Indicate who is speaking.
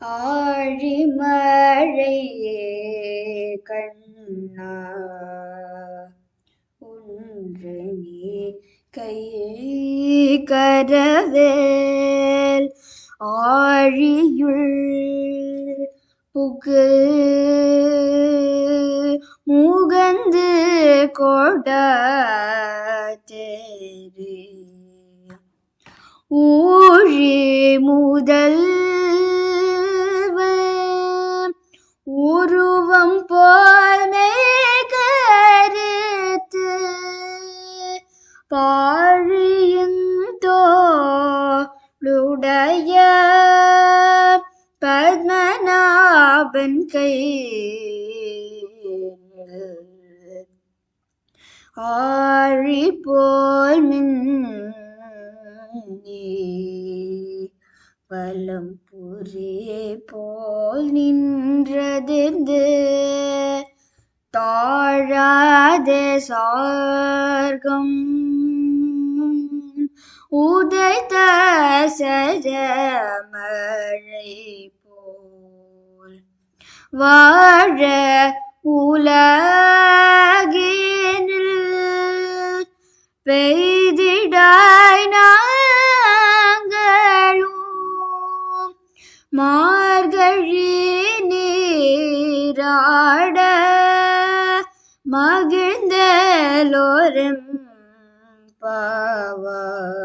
Speaker 1: ஆழிமழையே கண்ணா ஒன்று நீ கை கரவேல் ஆழியுள் புகு முகந்து கொடாதேரி ஊழி முதல் உருவம் போல் கருத்து பாழியந்தோளுடைய பத்மநாபன் கை ஆழி போல் மின்னி வலம் புரி போல் நின்றதிர்ந்து தாழாதே சார்கம் உதைத்த சரமழை போல் வாழ உலகினில் பெய்திடாய் நாங்களும் மார்கழி நீராட மகிழ்ந்தலோரும் பாவாய்